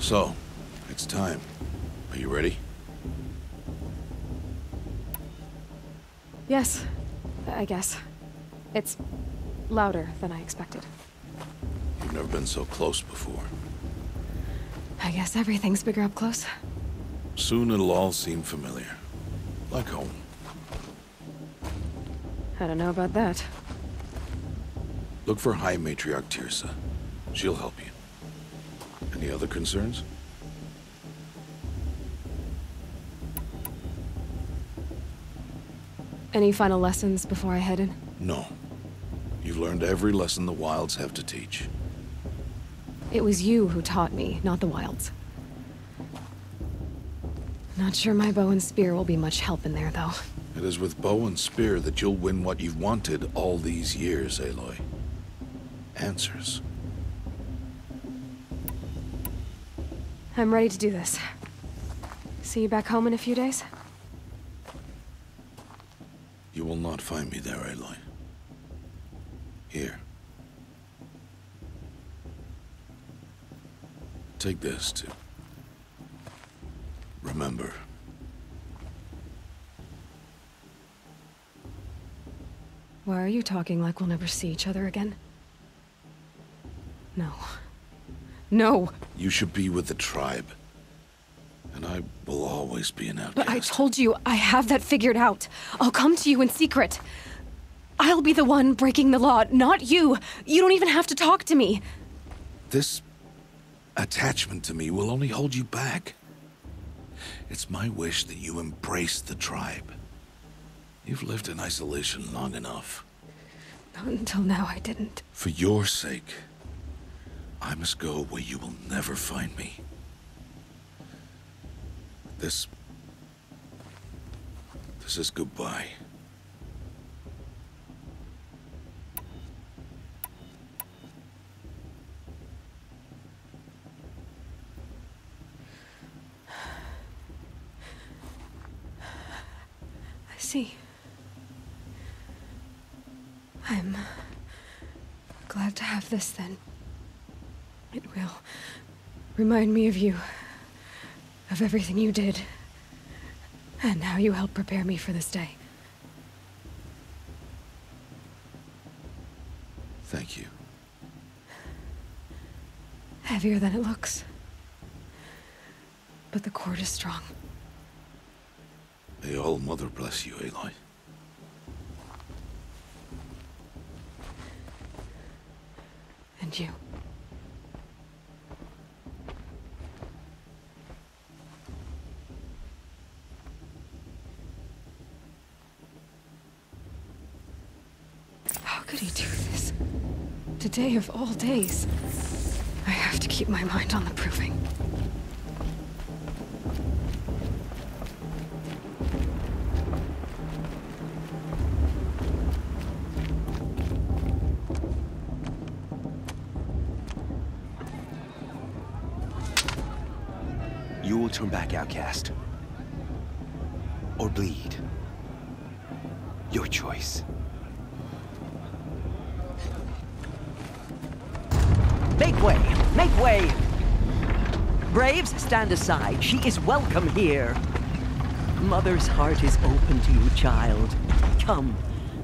So, it's time. Are you ready? Yes, I guess. It's louder than I expected. You've never been so close before. I guess everything's bigger up close. Soon it'll all seem familiar. Like home. I don't know about that. Look for High Matriarch Tirsa. She'll help you. Any other concerns? Any final lessons before I head in? No. You've learned every lesson the Wilds have to teach. It was you who taught me, not the Wilds. Not sure my bow and spear will be much help in there, though. It is with bow and spear that you'll win what you've wanted all these years, Aloy. Answers. I'm ready to do this. See you back home in a few days? You will not find me there, Aloy. Here. Take this to remember. Why are you talking like we'll never see each other again? No. No! You should be with the tribe. And I will always be an outcast. But I told you, I have that figured out. I'll come to you in secret. I'll be the one breaking the law, not you. You don't even have to talk to me. This attachment to me will only hold you back. It's my wish that you embrace the tribe. You've lived in isolation long enough. Not until now, I didn't. For your sake, I must go where you will never find me. This is goodbye. I see. I'm glad to have this, then. It will remind me of you, of everything you did, and how you helped prepare me for this day. Thank you. Heavier than it looks. But the cord is strong. May All-Mother bless you, Aloy. And you. How could he do this? Today of all days. I have to keep my mind on the proving. You will turn back, outcast. Or bleed. Your choice. Make way! Make way! Braves, stand aside. She is welcome here. Mother's heart is open to you, child. Come.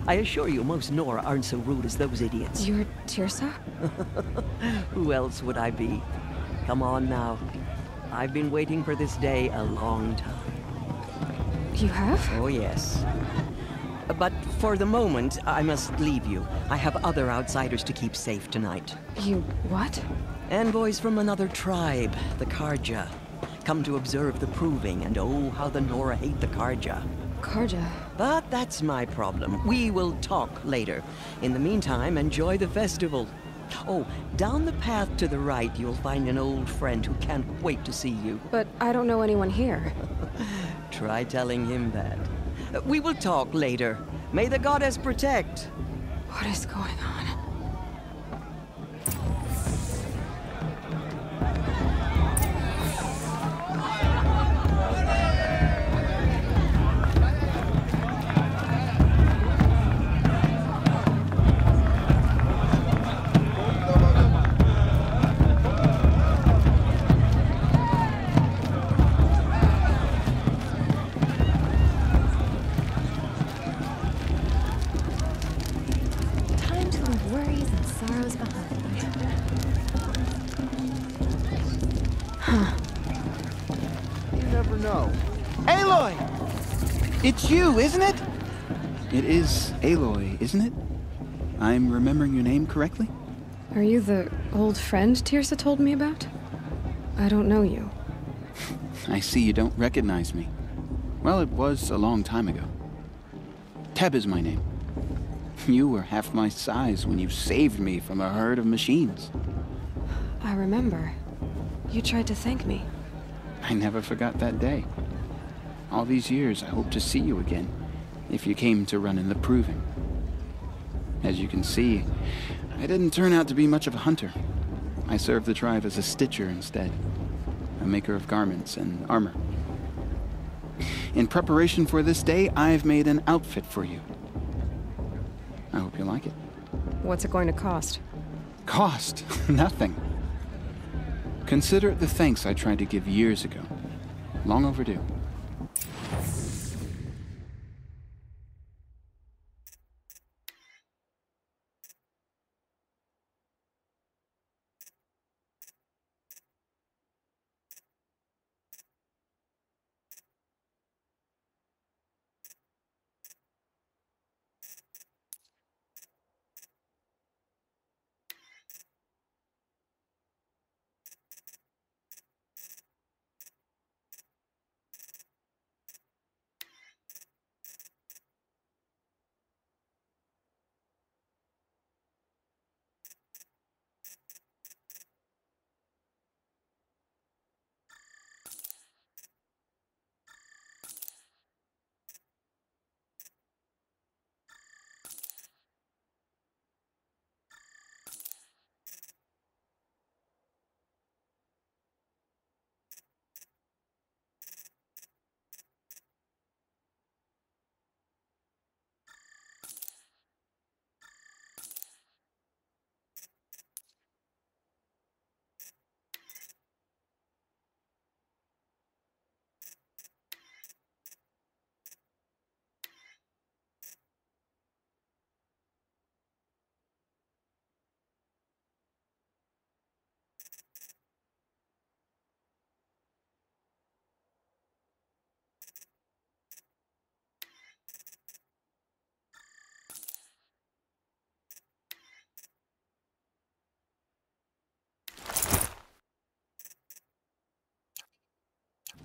I assure you, most Nora aren't so rude as those idiots. You're Tirsa? Who else would I be? Come on now. I've been waiting for this day a long time. You have? Oh, yes. But for the moment, I must leave you. I have other outsiders to keep safe tonight. You what? Envoys from another tribe, the Karja. Come to observe the proving, and oh, how the Nora hate the Karja. Karja? But that's my problem. We will talk later. In the meantime, enjoy the festival. Oh, down the path to the right, you'll find an old friend who can't wait to see you. But I don't know anyone here. Try telling him that. We will talk later. May the goddess protect. What is going on? never know. Aloy! It's you, isn't it? It is Aloy, isn't it? I'm remembering your name correctly? Are you the old friend Tirsa told me about? I don't know you. I see you don't recognize me. Well, it was a long time ago. Teb is my name. You were half my size when you saved me from a herd of machines. I remember. You tried to thank me. I never forgot that day. All these years, I hope to see you again, if you came to run in the Proving. As you can see, I didn't turn out to be much of a hunter. I served the tribe as a stitcher instead, a maker of garments and armor. In preparation for this day, I've made an outfit for you. I hope you like it. What's it going to cost? Cost? Nothing. Consider it the thanks I tried to give years ago. Long overdue.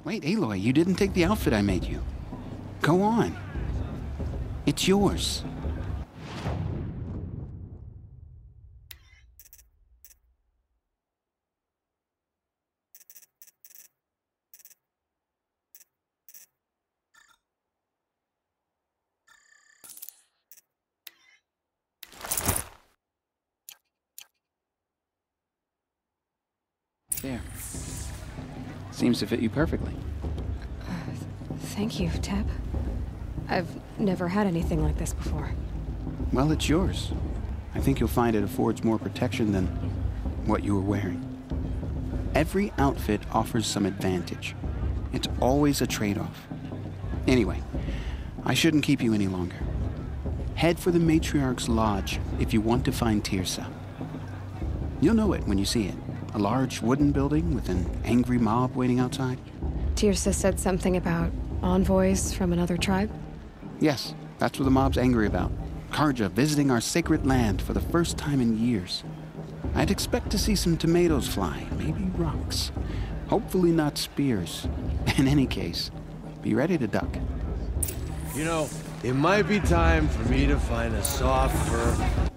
Wait, Aloy, you didn't take the outfit I made you. Go on. It's yours. There. Seems to fit you perfectly. Thank you, Teb. I've never had anything like this before. Well, it's yours. I think you'll find it affords more protection than what you were wearing. Every outfit offers some advantage. It's always a trade-off. Anyway, I shouldn't keep you any longer. Head for the Matriarch's Lodge if you want to find Tirsa. You'll know it when you see it. A large wooden building with an angry mob waiting outside. Tirsa said something about envoys from another tribe? Yes, that's what the mob's angry about. Karja visiting our sacred land for the first time in years. I'd expect to see some tomatoes fly, maybe rocks. Hopefully not spears. In any case, be ready to duck. You know, it might be time for me to find a soft fur.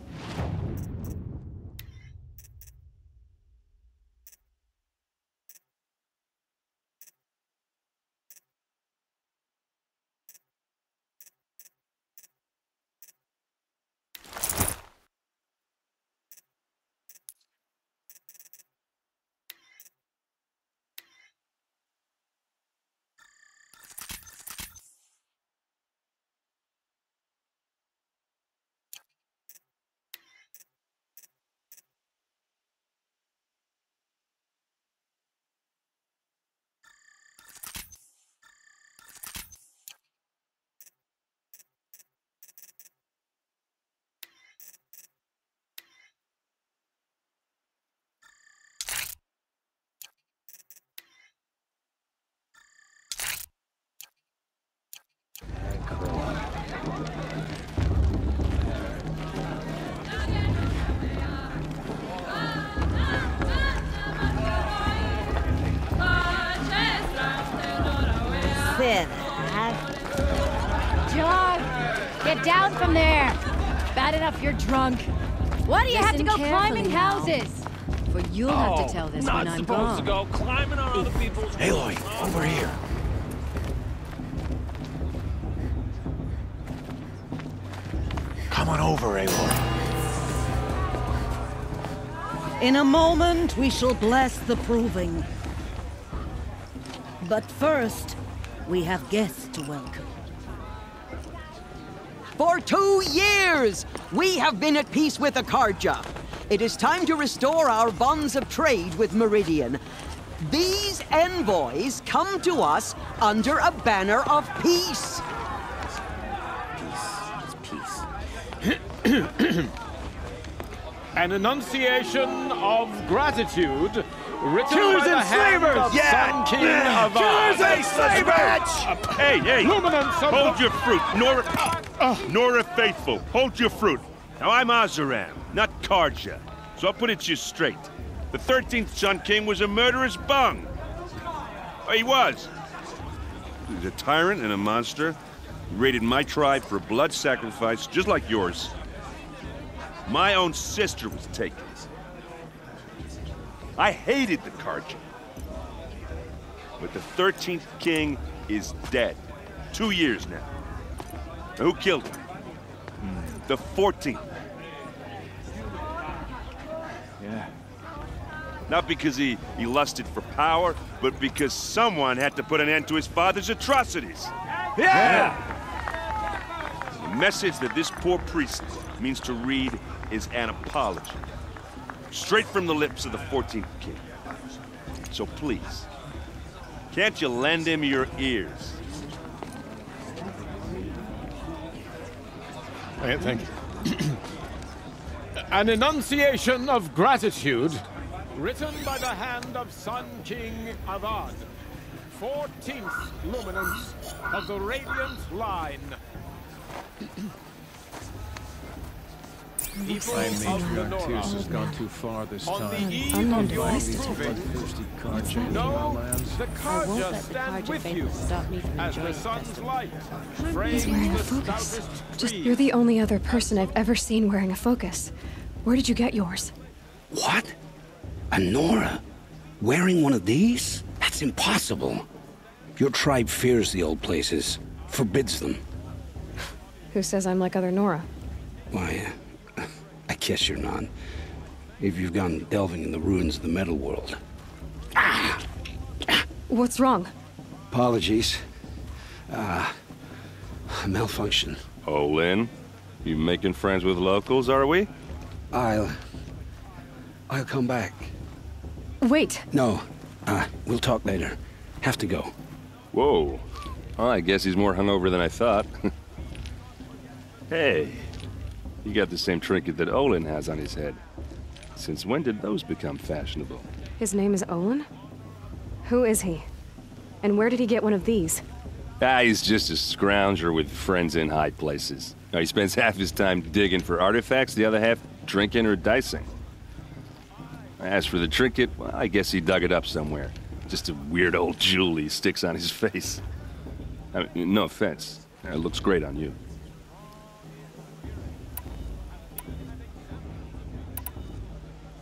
fin. John, get down from there. Bad enough you're drunk. Why do you have to go climbing houses? For you'll have to tell this when I'm gone. To go climbing on other people's... Aloy, over here. Come on over, Aloy. In a moment, we shall bless the proving. But first, we have guests to welcome. For 2 years, we have been at peace with Akarja. It is time to restore our bonds of trade with Meridian. These envoys come to us under a banner of peace. An enunciation of gratitude written Killers by the and hand slavers! of Sun King of Killers and slavers! Hey! Luminance of Hold your fruit, Nora Faithful. Hold your fruit. Now, I'm Azaram, not Karja. So I'll put it to you straight. The 13th Sun King was a murderous bung. Oh, he was. He was a tyrant and a monster. He raided my tribe for blood sacrifice, just like yours. My own sister was taken. I hated the Karja. But the 13th king is dead. 2 years now. Now, who killed him? The 14th. Yeah. Not because he lusted for power, but because someone had to put an end to his father's atrocities. Yeah! The message that this poor priest means to read is an apology. Straight from the lips of the 14th king. So please, can't you lend him your ears? Thank you. An enunciation of gratitude written by the hand of Sun King Avad, 14th luminance of the Radiant Line. People of the Nora, has gone too far this on time. the eve of your Bloodthirsty Karja in our know lands. the I won't Karja let the stand Karja with faith you stop me from as the enjoying the sun's festival. light He's frames wearing a the focus. stoutest Just, tree. you're the only other person I've ever seen wearing a focus. Where did you get yours? What? A Nora? Wearing one of these? That's impossible. Your tribe fears the old places, forbids them. Who says I'm like other Nora? Why, I guess you're not. If you've gone delving in the ruins of the metal world. What's wrong? Apologies. A malfunction. Oh, Lynn, you making friends with locals, are we? I'll come back. Wait. No, we'll talk later. Have to go. Whoa. Well, I guess he's more hungover than I thought. Hey, you got the same trinket that Olin has on his head. Since when did those become fashionable? His name is Olin? Who is he? And where did he get one of these? He's just a scrounger with friends in high places. Now, he spends half his time digging for artifacts, the other half drinking or dicing. As for the trinket, well, I guess he dug it up somewhere. Just a weird old jewel he sticks on his face. I mean, no offense. It looks great on you.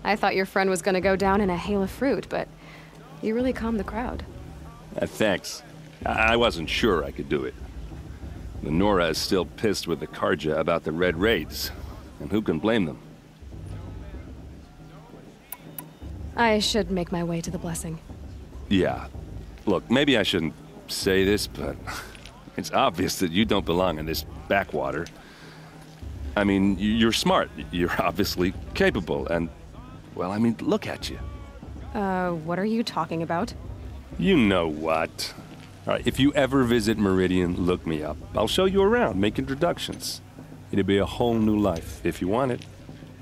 I thought your friend was gonna go down in a hail of fruit, but you really calmed the crowd. Thanks. I wasn't sure I could do it. The Nora is still pissed with the Karja about the Red Raids, and who can blame them? I should make my way to the blessing. Yeah. Look, maybe I shouldn't say this, but it's obvious that you don't belong in this backwater. I mean, you're smart. You're obviously capable, and, well, I mean, look at you. What are you talking about? You know what. All right, if you ever visit Meridian, look me up. I'll show you around, make introductions. It'll be a whole new life, if you want it.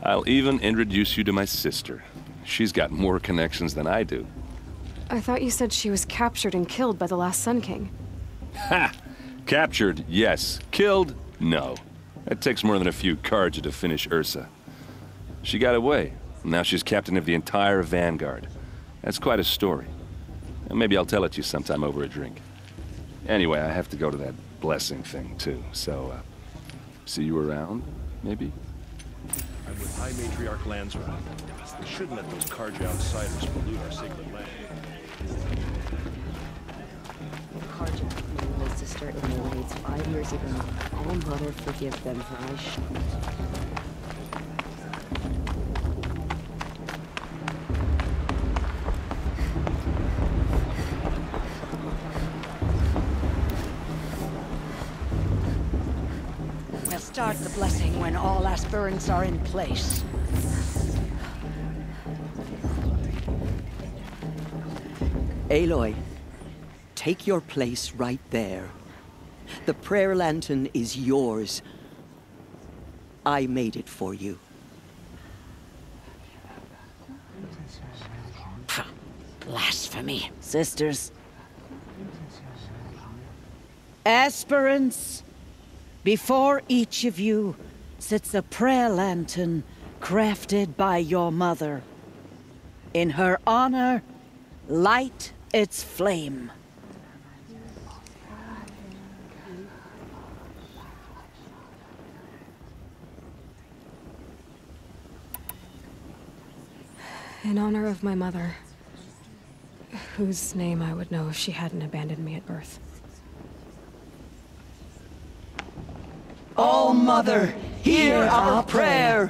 I'll even introduce you to my sister. She's got more connections than I do. I thought you said she was captured and killed by the last Sun King. Ha! Captured, yes. Killed, no. It takes more than a few Karja to finish Ursa. She got away. Now she's captain of the entire Vanguard. That's quite a story. And maybe I'll tell it to you sometime over a drink. Anyway, I have to go to that blessing thing, too. So, see you around, maybe? I'm with High Matriarch Lansra. We shouldn't let those Karja outsiders pollute our sacred land. Karja, my sister in the raids 5 years ago. Oh, Mother, forgive them, for I We'll start the blessing when all aspirants are in place. Aloy, take your place right there. The prayer lantern is yours. I made it for you. Blasphemy. Sisters. Aspirants, before each of you sits a prayer lantern crafted by your mother. In her honor, light its flame. In honor of my mother, whose name I would know if she hadn't abandoned me at birth. Oh, Mother, hear our prayer!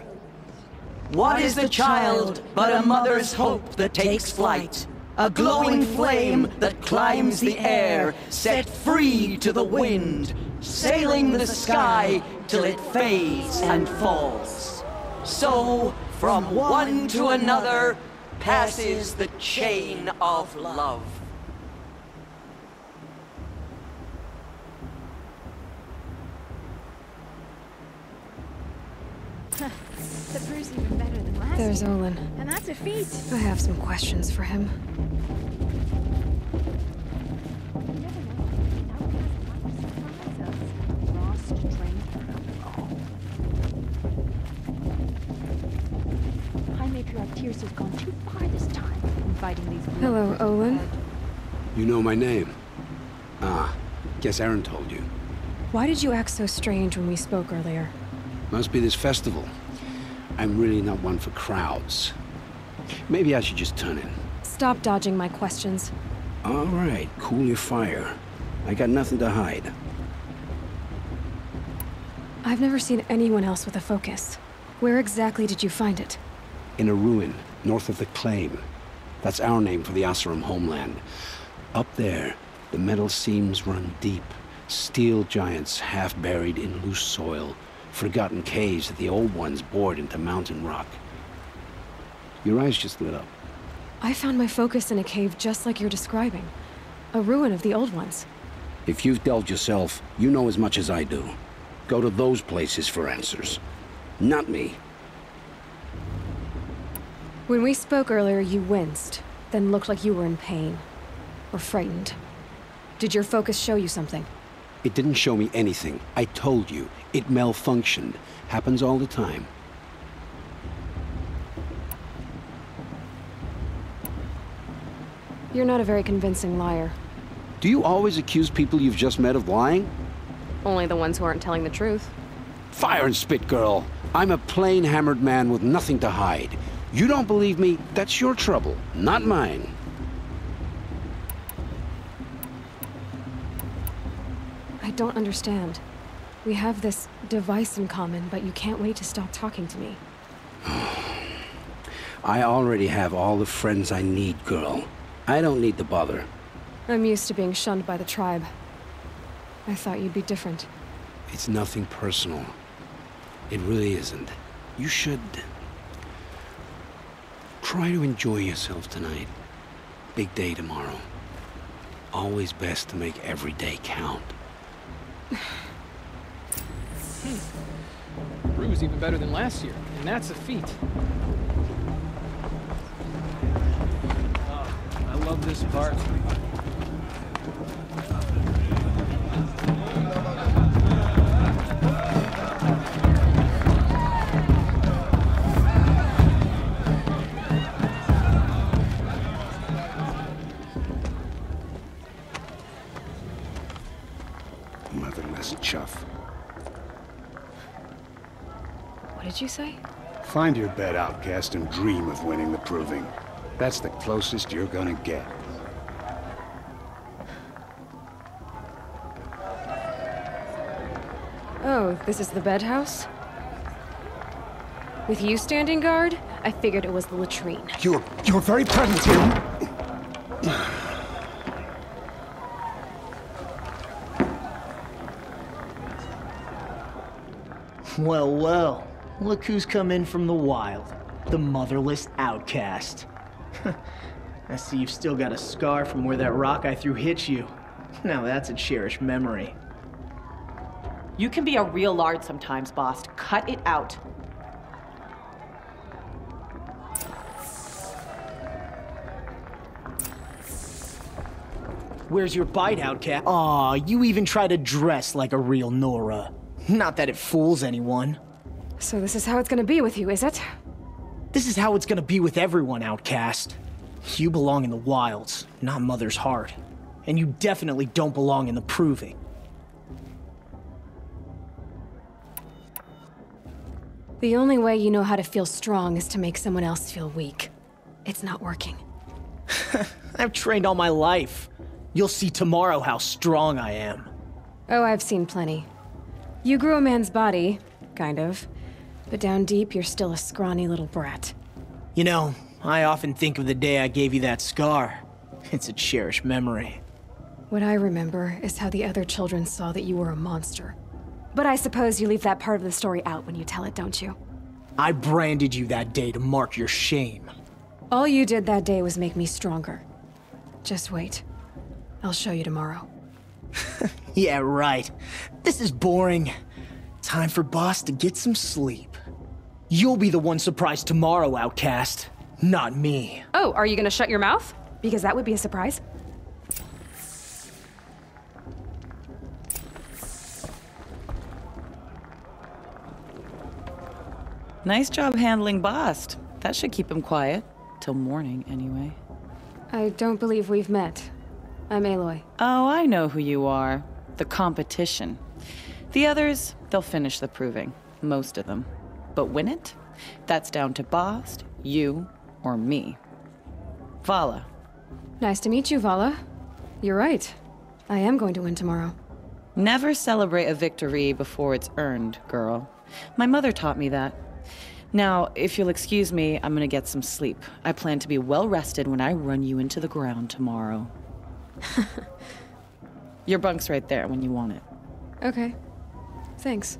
What is the child but a mother's hope that takes flight? A glowing flame that climbs the air, set free to the wind, sailing the sky till it fades and falls. So, from one to another, passes the chain of love. The brew's even better than last There's year. Olin. And that's a feat. I have some questions for him. High Matriarch Tears has gone too far this time, inviting these... Hello, Olin. You know my name? Ah, guess Aaron told you. Why did you act so strange when we spoke earlier? Must be this festival. I'm really not one for crowds. Maybe I should just turn in. Stop dodging my questions. All right, cool your fire. I got nothing to hide. I've never seen anyone else with a focus. Where exactly did you find it? In a ruin, north of the Claim. That's our name for the Oseram homeland. Up there, the metal seams run deep. Steel giants half buried in loose soil. Forgotten caves that the old ones bored into mountain rock. Your eyes just lit up. I found my focus in a cave just like you're describing. A ruin of the old ones. If you've delved yourself, you know as much as I do. Go to those places for answers. Not me. When we spoke earlier, you winced, then looked like you were in pain. Or frightened. Did your focus show you something? It didn't show me anything. I told you. It malfunctioned. Happens all the time. You're not a very convincing liar. Do you always accuse people you've just met of lying? Only the ones who aren't telling the truth. Fire and spit, girl. I'm a plain hammered man with nothing to hide. You don't believe me? That's your trouble, not mine. I don't understand. We have this device in common, but you can't wait to stop talking to me. I already have all the friends I need, girl. I don't need the bother. I'm used to being shunned by the tribe. I thought you'd be different. It's nothing personal. It really isn't. You should... try to enjoy yourself tonight. Big day tomorrow. Always best to make every day count. Brew's even better than last year, and that's a feat. Oh, I love this part. Motherless chuff. What did you say? Find your bed, outcast, and dream of winning the proving. That's the closest you're gonna get. Oh, this is the bed house? With you standing guard, I figured it was the latrine. Your very presence here. Well, well. Look who's come in from the wild. The motherless outcast. I see you've still got a scar from where that rock I threw hit you. Now that's a cherished memory. You can be a real lard sometimes, boss. Cut it out. Where's your bite, outcast? Aw, you even try to dress like a real Nora. Not that it fools anyone. So this is how it's gonna be with you, is it? This is how it's gonna be with everyone, outcast. You belong in the wilds, not Mother's heart. And you definitely don't belong in the proving. The only way you know how to feel strong is to make someone else feel weak. It's not working. I've trained all my life. You'll see tomorrow how strong I am. Oh, I've seen plenty. You grew a man's body, kind of. But down deep, you're still a scrawny little brat. You know, I often think of the day I gave you that scar. It's a cherished memory. What I remember is how the other children saw that you were a monster. But I suppose you leave that part of the story out when you tell it, don't you? I branded you that day to mark your shame. All you did that day was make me stronger. Just wait. I'll show you tomorrow. Yeah, right. This is boring. Time for Boss to get some sleep. You'll be the one surprised tomorrow, outcast. Not me. Oh, are you gonna shut your mouth? Because that would be a surprise. Nice job handling Bast. That should keep him quiet. Till morning, anyway. I don't believe we've met. I'm Aloy. Oh, I know who you are. The competition. The others, they'll finish the proving. Most of them. But win it? That's down to Bast, you, or me. Vala. Nice to meet you, Vala. You're right. I am going to win tomorrow. Never celebrate a victory before it's earned, girl. My mother taught me that. Now, if you'll excuse me, I'm gonna get some sleep. I plan to be well rested when I run you into the ground tomorrow. Your bunk's right there when you want it. Okay. Thanks.